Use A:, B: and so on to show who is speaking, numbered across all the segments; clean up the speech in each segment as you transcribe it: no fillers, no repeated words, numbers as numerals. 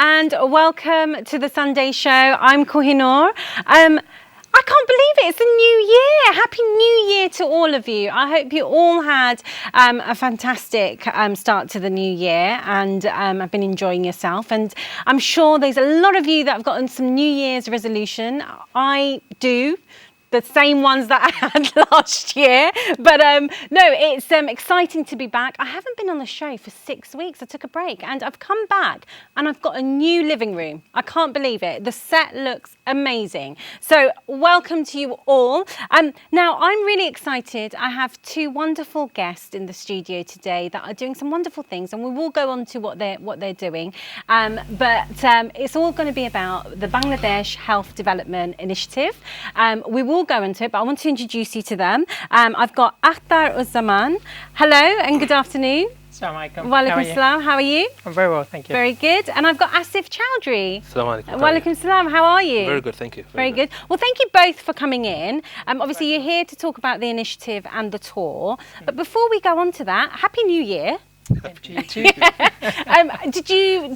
A: and welcome to the Sunday show. I'm Kahinoor. I can't believe it, it's a new year. Happy New Year to all of you. I hope you all had a fantastic start to the new year and have been enjoying yourself. And I'm sure there's a lot of you that have gotten some New Year's resolution. I do. The same ones that I had last year. But no, it's exciting to be back. I haven't been on the show for 6 weeks. I took a break and I've come back and I've got a new living room. I can't believe it. The set looks amazing. So welcome to you all. Now, I'm really excited. I have two wonderful guests in the studio today that are doing some wonderful things, and we will go on to what they're doing. But it's all going to be about the Bangladesh Health Development Initiative. We will go into it, but I want to introduce you to them. I've got Akhtar Uzzaman. Hello and good afternoon.
B: Assalamu alaikum.
A: Walaikum salam. How are you?
B: I'm very well, thank you.
A: Very good. And I've got Asif Choudhury.
C: Assalamu alaikum.
A: Walaikum salam. How are you?
C: Very good, thank you.
A: Very good. Well, thank you both for coming in. Obviously, you're here to talk about the initiative and the tour. But before we go on to that, Happy New Year.
B: Happy to you too.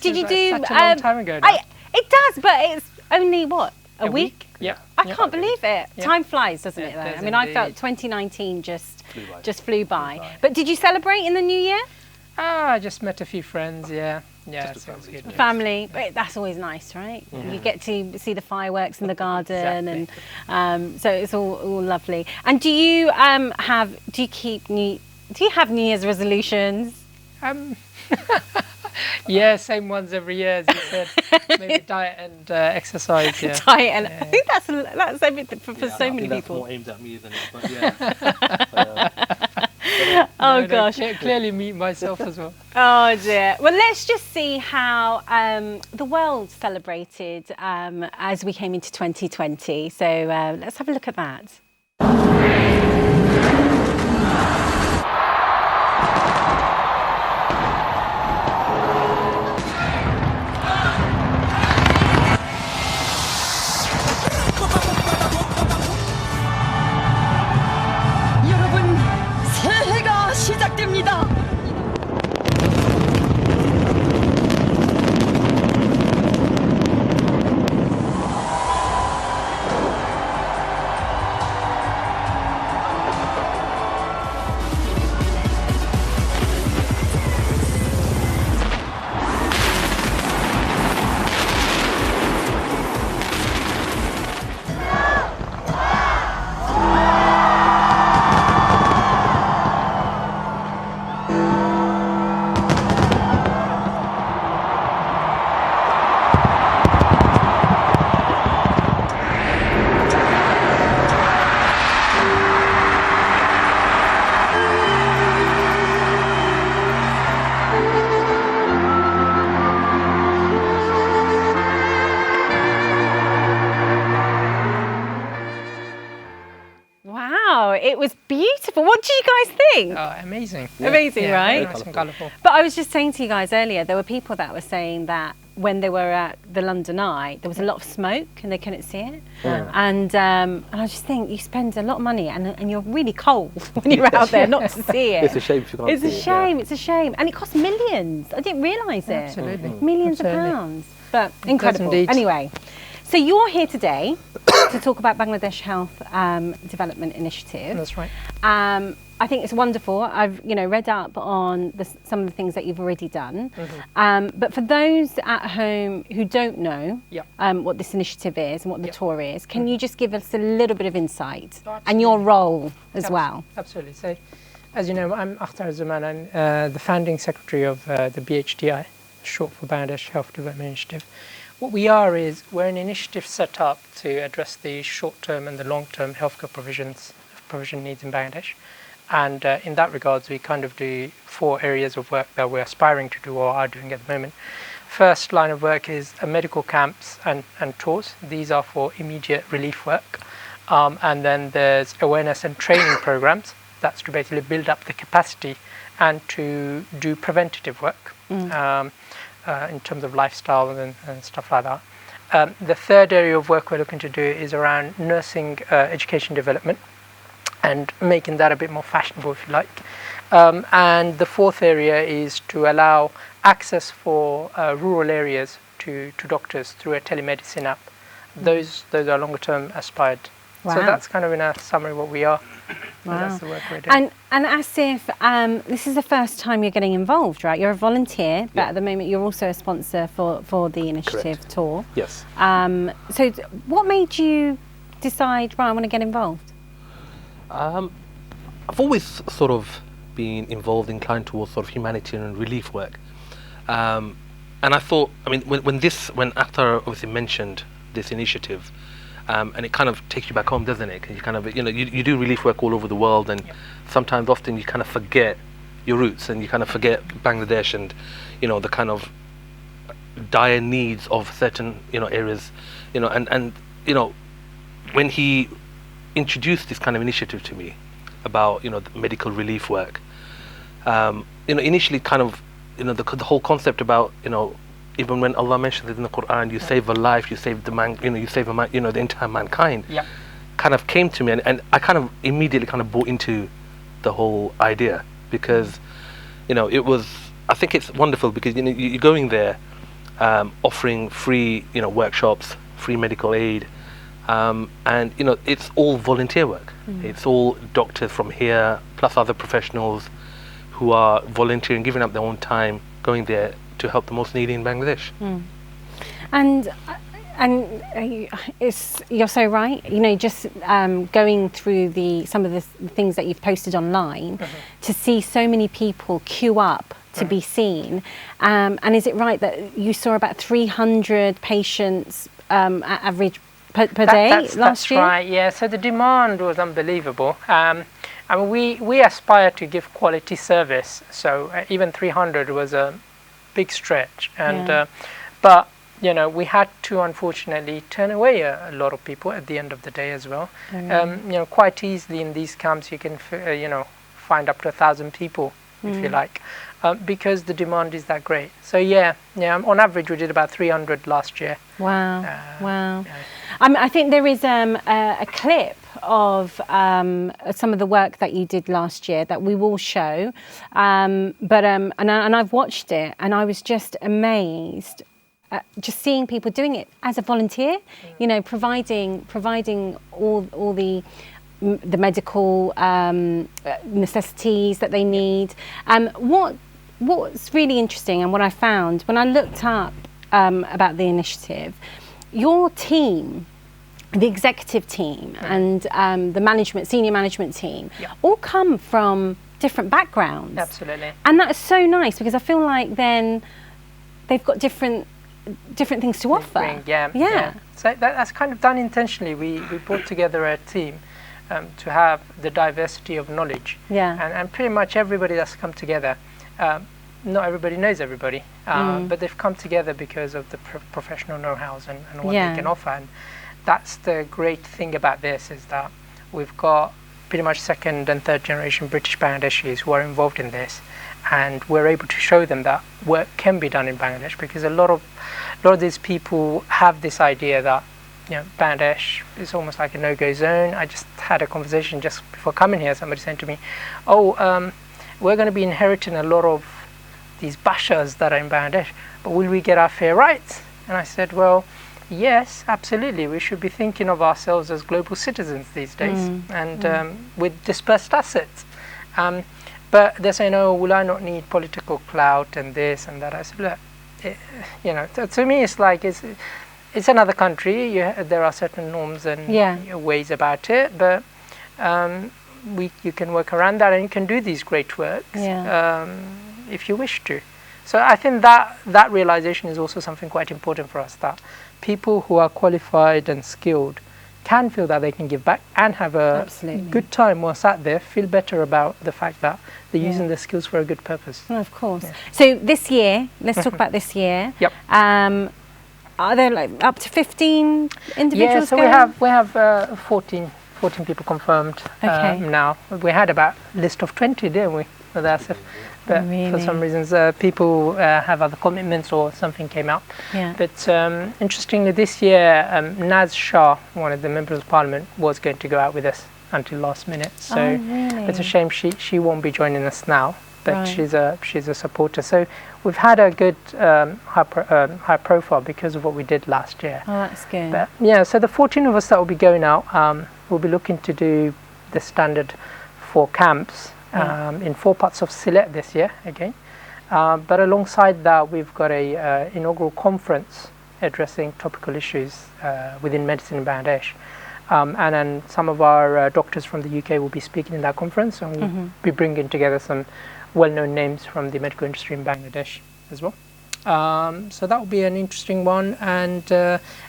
A: Did you do?
B: Such a long time ago now.
A: It does, but it's only what? A week?
B: Yeah.
A: I can't believe it.
B: Yeah.
A: Time flies, doesn't it? Though.
B: It does
A: I mean, I felt
B: indeed.
A: 2019 just flew by.
B: Flew by.
A: But did you celebrate in the new year?
B: I just met a few friends, yeah. Yeah,
C: Just a
B: sounds
C: family.
B: good.
A: Family, but that's always nice, right? You get to see the fireworks in the garden,
B: Exactly.
A: and so it's all lovely. And do you have New Year's resolutions?
B: Yeah, same ones every year, as you said. Maybe diet and exercise, yeah.
A: Diet, and I think that's everything for so many
C: that's
A: people.
C: more aimed at me than it, but yeah.
A: Oh
B: No,
A: gosh.
B: clearly me, myself as well.
A: Oh dear. Well, let's just see how the world celebrated as we came into 2020. So let's have a look at that.
D: 여러분, 새해가 시작됩니다.
A: Wow, it was beautiful. What do you guys think?
B: Oh, amazing.
A: Amazing,
B: Yeah,
A: right?
B: very nice and colourful.
A: But I was just saying to you guys earlier, there were people that were saying that when they were at the London Eye, there was a lot of smoke and they couldn't see it. And I just think you spend a lot of money and you're really cold when you're out there not to see it.
C: It's a shame if you can't
A: It's
C: see
A: a
C: it,
A: shame, it's a shame. And it costs millions. I didn't realise it.
B: Absolutely.
A: Millions
B: Absolutely.
A: of pounds. But incredible.
B: indeed.
A: Anyway, so you're here today to talk about Bangladesh Health Development Initiative.
B: That's right.
A: I think it's wonderful. I've read up on some of the things that you've already done. But for those at home who don't know what this initiative is and what the tour is, can you just give us a little bit of insight and your role as well?
B: Absolutely. So, as you know, I'm Akhtar Uzzaman. I'm the founding secretary of the BHDI, short for Bangladesh Health Development Initiative. What we are is we're an initiative set up to address the short-term and the long-term healthcare provision needs in Bangladesh. And in that regards, we kind of do 4 areas of work that we're aspiring to do or are doing at the moment. First line of work is medical camps and tours. These are for immediate relief work. And then there's awareness and training programs. That's to basically build up the capacity and to do preventative work in terms of lifestyle and stuff like that. The third area of work we're looking to do is around nursing education development and making that a bit more fashionable, if you like. And the fourth area is to allow access for rural areas to doctors through a telemedicine app. Those are longer term aspired.
A: Wow.
B: So that's kind of in a summary what we are.
A: Wow.
B: That's the work we're doing.
A: And Asif, this is the first time you're getting involved, right? You're a volunteer, but at the moment you're also a sponsor for the initiative tour.
C: Yes.
A: So what made you decide, right, I want to get involved?
C: I've always sort of been inclined towards sort of humanitarian and relief work. And I thought, I mean, when Akhtar obviously mentioned this initiative, and it kind of takes you back home, doesn't it? 'Cause you kind of, you do relief work all over the world, and sometimes, often, you kind of forget your roots, and you kind of forget Bangladesh, and the kind of dire needs of certain areas, and when he introduced this kind of initiative to me about the medical relief work, initially kind of the whole concept about even when Allah mentions it in the Quran, you save a life, you save the entire mankind.
B: Yeah.
C: Kind of came to me, and I kind of immediately kind of bought into the whole idea, because it was, I think it's wonderful, because you're going there, offering free workshops, free medical aid, and it's all volunteer work. It's all doctors from here plus other professionals who are volunteering, giving up their own time, going there to help the most needy in Bangladesh.
A: And you're so right. Just going through some of the things that you've posted online, to see so many people queue up to be seen. And is it right that you saw about 300 patients average per day last year?
B: That's right. Yeah. So the demand was unbelievable. I mean, we aspire to give quality service. So even 300 was a big stretch, and but we had to unfortunately turn away a lot of people at the end of the day as well. Quite easily in these camps you can find up to 1,000 people if you like, because the demand is that great. So on average we did about 300 last year.
A: Wow. I think there is a clip of some of the work that you did last year that we will show, and I've watched it, and I was just amazed just seeing people doing it as a volunteer, providing all the medical necessities that they need. What's really interesting, and what I found when I looked up about the initiative, your team, the executive team, and the senior management team, all come from different backgrounds.
B: Absolutely.
A: And that's so nice, because I feel like then they've got different things to offer.
B: So that's kind of done intentionally. We brought together a team to have the diversity of knowledge. And pretty much everybody that's come together, not everybody knows everybody, but they've come together because of the professional know-hows and what they can offer. And that's the great thing about this, is that we've got pretty much second and third generation British Bangladeshis who are involved in this, and we're able to show them that work can be done in Bangladesh, because a lot of these people have this idea that Bangladesh is almost like a no-go zone. I just had a conversation just before coming here. Somebody said to me, we're going to be inheriting a lot of these bashas that are in Bangladesh, but will we get our fair rights? And I said, well, yes, absolutely. We should be thinking of ourselves as global citizens these days, and with dispersed assets. But they're saying, will I not need political clout and this and that? I said, look, to me it's like it's another country. There are certain norms and ways about it, but you can work around that, and you can do these great works if you wish to. So I think that realization is also something quite important for us, that people who are qualified and skilled can feel that they can give back and have a good time while sat there, feel better about the fact that they're using their skills for a good purpose.
A: Oh, of course. So this year, let's talk about this year. Are there up to 15 individuals?
B: So we have 14 people confirmed now. We had about a list of 20, didn't we, with Asif? But for some reasons people have other commitments or something came out. But interestingly, this year Naz Shah, one of the members of Parliament, was going to go out with us until last minute. So it's a shame she won't be joining us now. but
A: Right.
B: she's a supporter. So we've had a good high profile because of what we did last year.
A: Oh, that's good.
B: But yeah, so the 14 of us that will be going out, we'll be looking to do the standard 4 camps in 4 parts of Sylhet this year again. But alongside that, we've got a inaugural conference addressing topical issues within medicine in Bangladesh. And then some of our doctors from the UK will be speaking in that conference, and we'll be bringing together some well-known names from the medical industry in Bangladesh as well. So that will be an interesting one. And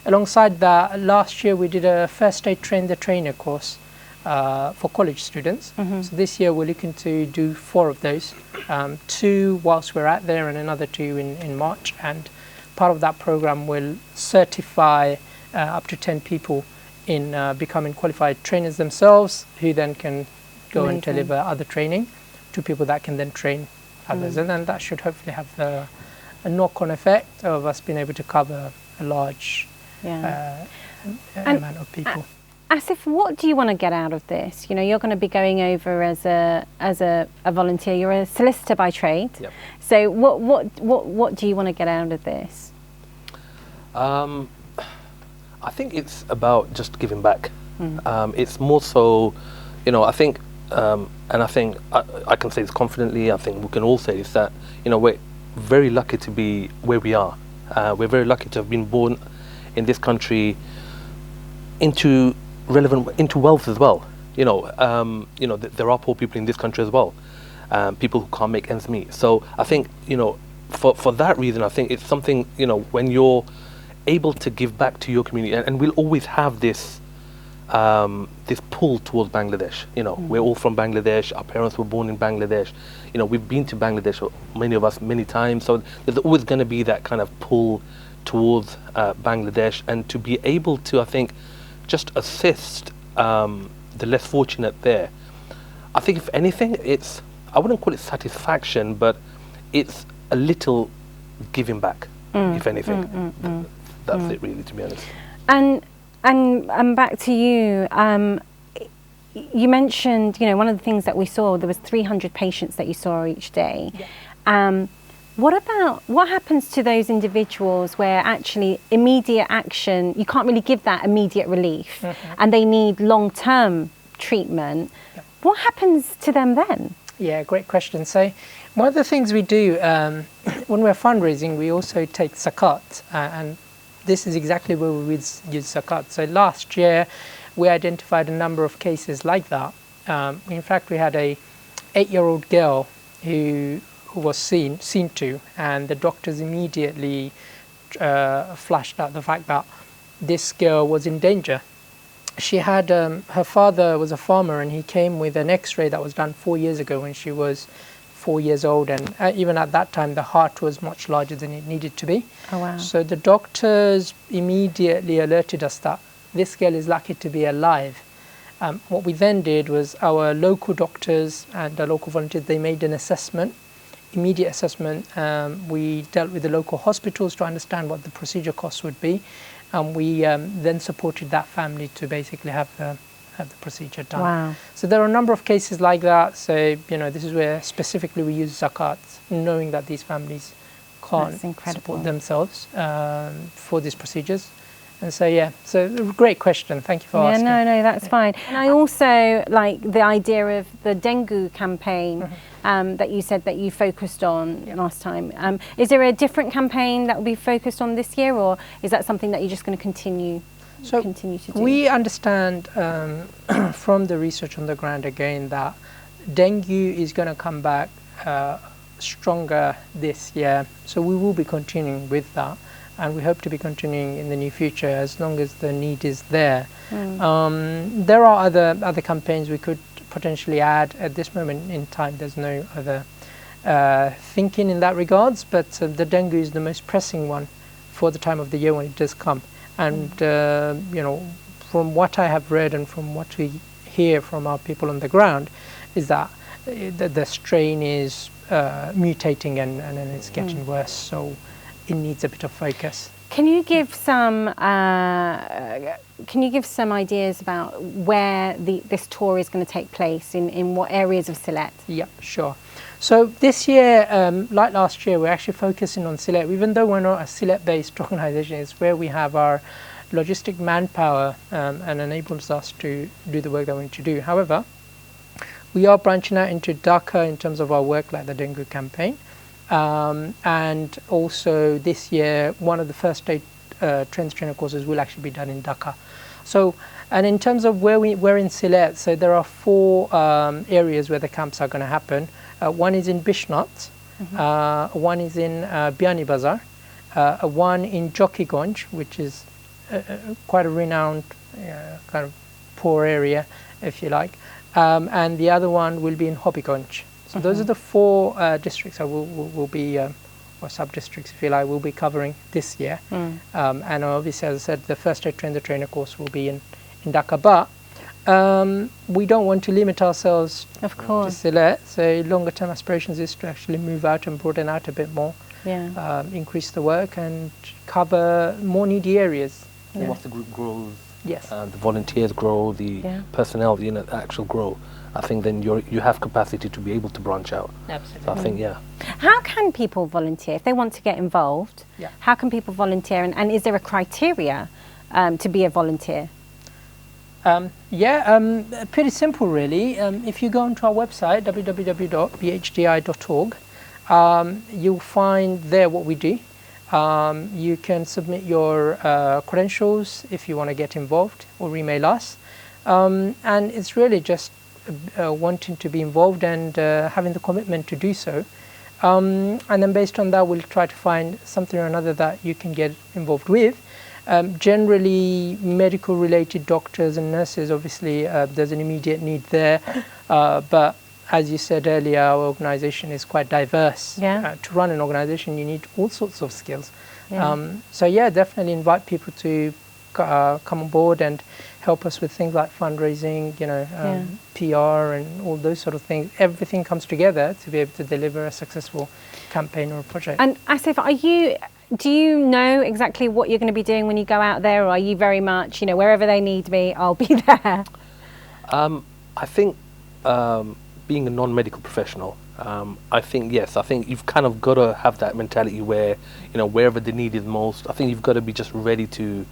B: alongside that, last year we did a first aid train the trainer course for college students. So this year we're looking to do 4 of those, 2 whilst we're out there and another 2 in March. And part of that program will certify up to 10 people in becoming qualified trainers themselves, who then can go and deliver other training to people that can then train others. And then that should hopefully have a knock-on effect of us being able to cover a large amount of people.
A: Asif, what do you want to get out of this? You know, you're going to be going over as a volunteer. You're a solicitor by trade.
C: Yep.
A: So what do you want to get out of this?
C: I think it's about just giving back. It's more so, you know, I think, and I think I can say this confidently, I think we can all say this, that, you know, we're very lucky to be where we are. We're very lucky to have been born in this country into wealth as well. You know, there are poor people in this country as well, people who can't make ends meet. So I think, you know, for that reason, I think it's something, you know, when you're able to give back to your community, and we'll always have this this pull towards Bangladesh. You know, we're all from Bangladesh. Our parents were born in Bangladesh. You know, we've been to Bangladesh, many of us, many times. So there's always going to be that kind of pull towards Bangladesh, and to be able to, I think, just assist the less fortunate there. I think if anything, I wouldn't call it satisfaction, but it's a little giving back, if anything. That's it, really, to be honest.
A: And back to you. You mentioned, you know, one of the things that we saw, there was 300 patients that you saw each day. Yeah. What happens to those individuals where actually immediate action, you can't really give that immediate relief, and they need long-term treatment? Yeah. What happens to them then?
B: Yeah, great question. So one of the things we do when we're fundraising, we also take zakat, and this is exactly where we use zakat. So last year we identified a number of cases like that. In fact, we had a 8-year-old girl who was seen to, and the doctors immediately flashed out the fact that this girl was in danger. She had, her father was a farmer, and he came with an x-ray that was done 4 years ago when she was 4 years old, and even at that time the heart was much larger than it needed to be.
A: Oh, wow.
B: So the doctors immediately alerted us that this girl is lucky to be alive. What we then did was our local doctors and the local volunteers, they made an assessment, immediate assessment. We dealt with the local hospitals to understand what the procedure costs would be, and we then supported that family to basically have the procedure done.
A: Wow.
B: So there are a number of cases like that. So, you know, this is where specifically we use zakat, knowing that these families can't support themselves for these procedures. And so, yeah, so great question. Thank you for asking.
A: No, that's fine. And I also like the idea of the dengue campaign that you said that you focused on last time. Is there a different campaign that will be focused on this year, or is that something that you're just going to continue to do?
B: We understand from the research on the ground again that dengue is going to come back stronger this year. So we will be continuing with that. And we hope to be continuing in the near future as long as the need is there. There are other campaigns we could potentially add. At this moment in time, there's no other thinking in that regards, but the dengue is the most pressing one for the time of the year when it does come. And you know, from what I have read and from what we hear from our people on the ground, is that the strain is mutating and it's getting worse. So it needs a bit of focus.
A: Can you give some ideas about where this tour is going to take place, in what areas of Sylhet?
B: Yeah, sure. So this year, like last year, we're actually focusing on Sylhet. Even though we're not a Sylhet-based organisation, it's where we have our logistic manpower and enables us to do the work that we need to do. However, we are branching out into Dhaka in terms of our work, like the dengue campaign. And also this year, one of the first aid trainer courses will actually be done in Dhaka. So, and in terms of where we're in Sylhet, so there are 4 areas where the camps are going to happen. One is in Bishnot, one is in Biani Bazar, one in Jokiganj, which is quite a renowned kind of poor area, if you like, and the other one will be in Hobbyganj. So those are the 4 districts that will be, or sub-districts, if you like, will be covering this year. And obviously, as I said, the first aid trainer course will be in Dhaka. But we don't want to limit ourselves to Sylhet. So longer term aspirations is to actually move out and broaden out a bit more, increase the work and cover more needy areas.
C: Once the group grows,
B: yes,
C: the volunteers grow, the personnel, actual grow, I think then you have capacity to be able to branch out.
B: Absolutely.
C: So I think,
A: How can people volunteer if they want to get involved? How can people volunteer, and is there a criteria to be a volunteer?
B: Pretty simple really. If you go onto our website, www.bhdi.org, you'll find there what we do. You can submit your credentials if you want to get involved, or email us. And it's really just wanting to be involved and having the commitment to do so. And then based on that, we'll try to find something or another that you can get involved with. Generally, medical related doctors and nurses, obviously, there's an immediate need there. But as you said earlier, our organisation is quite diverse. To run an organisation, you need all sorts of skills. So definitely invite people to come on board and help us with things like fundraising, PR and all those sort of things. Everything comes together to be able to deliver a successful campaign or a project.
A: And Asif, do you know exactly what you're going to be doing when you go out there, or are you very much, wherever they need me, I'll be there?
C: I think being a non-medical professional, I think you've kind of got to have that mentality where, wherever the need is most, I think you've got to be just ready to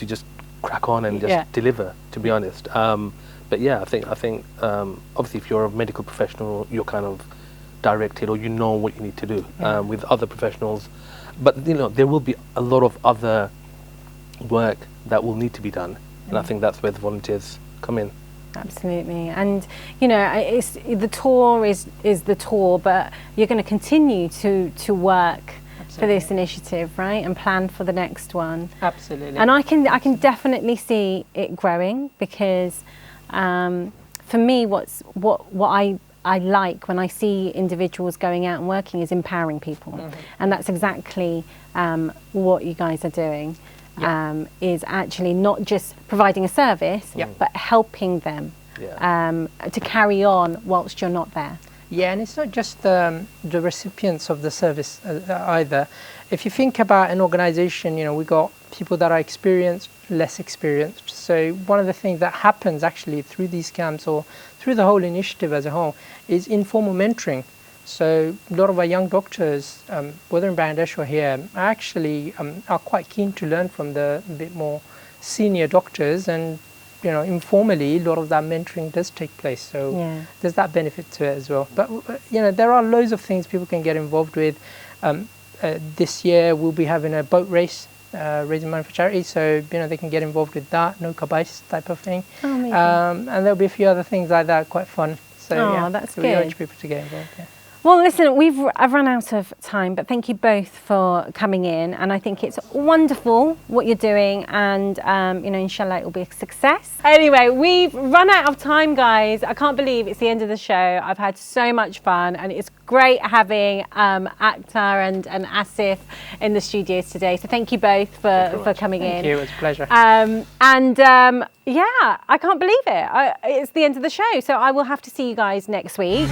C: just crack on and just deliver, to be honest. But I think obviously if you're a medical professional, you're kind of directed, or what you need to do with other professionals. But there will be a lot of other work that will need to be done, and I think that's where the volunteers come in.
A: Absolutely. And it's the tour is the tour, but you're going to continue to work for this initiative, right, and plan for the next one.
B: Absolutely.
A: And I can definitely see it growing, because for me, what I like when I see individuals going out and working is empowering people, and that's exactly what you guys are doing. Is actually not just providing a service, but helping them to carry on whilst you're not there.
B: And it's not just the recipients of the service either. If you think about an organisation, we got people that are experienced, less experienced. So one of the things that happens actually through these camps, or through the whole initiative as a whole, is informal mentoring. So a lot of our young doctors, whether in Bangladesh or here, actually are quite keen to learn from the bit more senior doctors, and informally, a lot of that mentoring does take place. So there's that benefit to it as well. But there are loads of things people can get involved with. This year we'll be having a boat race, raising money for charity. So they can get involved with that, no kabais type of thing. And there'll be a few other things like that, quite fun. So
A: that's
B: so
A: good.
B: We urge people to get involved.
A: Well, listen, I've run out of time, but thank you both for coming in, and I think it's wonderful what you're doing, and inshallah it will be a success. Anyway, we've run out of time, guys. I can't believe it's the end of the show. I've had so much fun, and it's great having Akhtar and Asif in the studios today. So thank you both for coming in.
B: Thank you, it was a pleasure.
A: I can't believe it. It's the end of the show, so I will have to see you guys next week.